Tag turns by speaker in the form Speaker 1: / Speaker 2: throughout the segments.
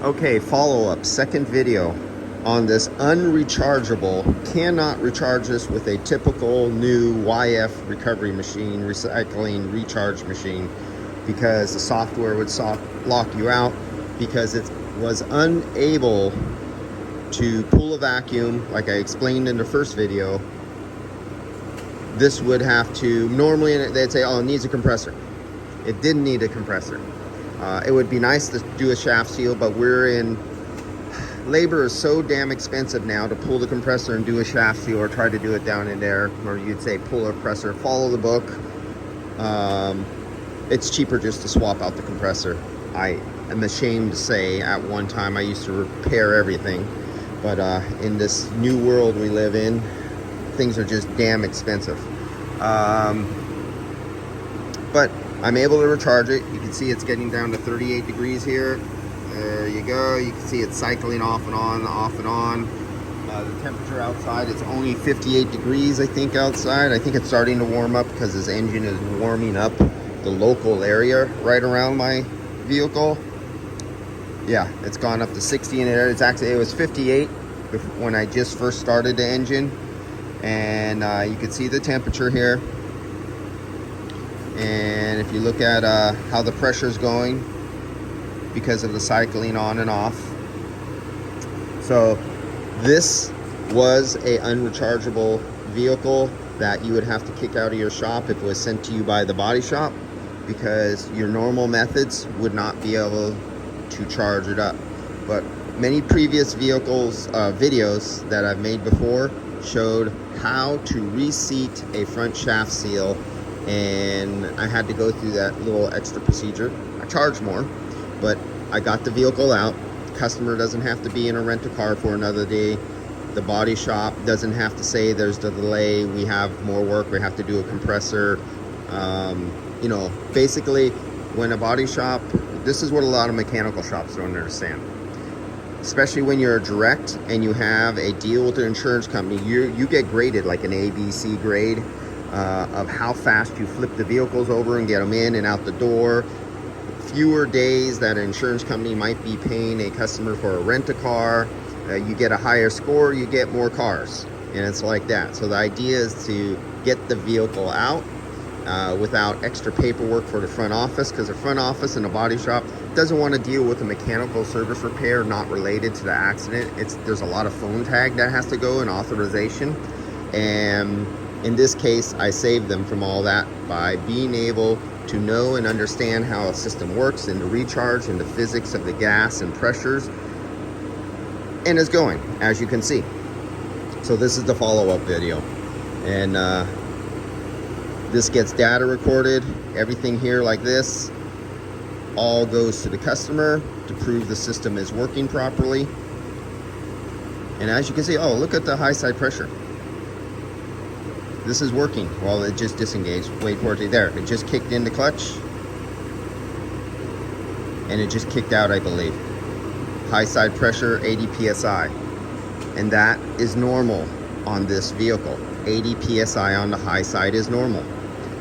Speaker 1: Okay, follow-up, second video on this unrechargeable. Cannot recharge this with a typical new YF recovery machine, recycling recharge machine, because the software would lock you out because it was unable to pull a vacuum like I explained in the first video. This would have to, normally they'd say, oh, it needs a compressor. It didn't need a compressor. It would be nice to do a shaft seal, but labor is so damn expensive now to pull the compressor and do a shaft seal, or try to do it down in there, or you'd say pull a compressor, follow the book. It's cheaper just to swap out the compressor. I am ashamed to say at one time I used to repair everything, but in this new world we live in, things are just damn expensive. But I'm able to recharge it. You can see it's getting down to 38 degrees here. There you go. You can see it's cycling off and on, off and on. The temperature outside is only 58 degrees, I think, outside. I think it's starting to warm up because this engine is warming up the local area right around my vehicle. Yeah, it's gone up to 60 in there. It was 58 when I just first started the engine. And you can see the temperature here. And if you look at how the pressure is going because of the cycling on and off. So this was a unrechargeable vehicle that you would have to kick out of your shop if it was sent to you by the body shop, because your normal methods would not be able to charge it up. But many previous videos that I've made before showed how to reseat a front shaft seal, and I had to go through that little extra procedure. I charged more, but I got the vehicle out. The customer doesn't have to be in a rent-a-car for another day. The body shop doesn't have to say there's the delay, we have more work, we have to do a compressor. You know, basically when a body shop, this is what a lot of mechanical shops don't understand. Especially when you're a direct and you have a deal with an insurance company, you get graded like an ABC grade of how fast you flip the vehicles over and get them in and out the door. Fewer days that an insurance company might be paying a customer for a rent-a-car, you get a higher score, you get more cars, and it's like that. So the idea is to get the vehicle out without extra paperwork for the front office, because the front office in a body shop doesn't want to deal with a mechanical service repair not related to the accident. There's a lot of phone tag that has to go and authorization, and in this case I saved them from all that by being able to know and understand how a system works and the recharge and the physics of the gas and pressures, and is going, as you can see. So this is the follow-up video, and this gets data recorded. Everything here like this all goes to the customer to prove the system is working properly. And as you can see, oh, look at the high side pressure. This is working. Well, it just disengaged. Wait for it. There, it just kicked in the clutch, and it just kicked out, I believe. High side pressure, 80 psi, and that is normal on this vehicle. 80 psi on the high side is normal.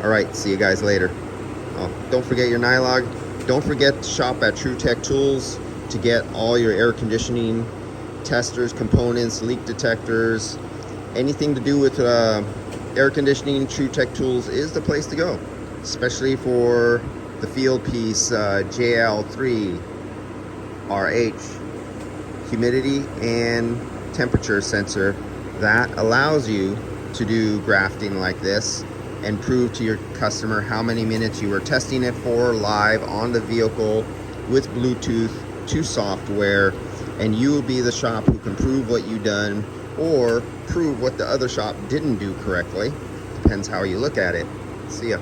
Speaker 1: All right, see you guys later. Oh, don't forget your Nylog. Don't forget to shop at TruTech Tools to get all your air conditioning testers, components, leak detectors, anything to do with air conditioning. TruTech Tools is the place to go, especially for the field piece JL3 RH humidity and temperature sensor that allows you to do grafting like this and prove to your customer how many minutes you were testing it for live on the vehicle with Bluetooth to software, and you will be the shop who can prove what you done or prove what the other shop didn't do correctly. Depends how you look at it. See ya.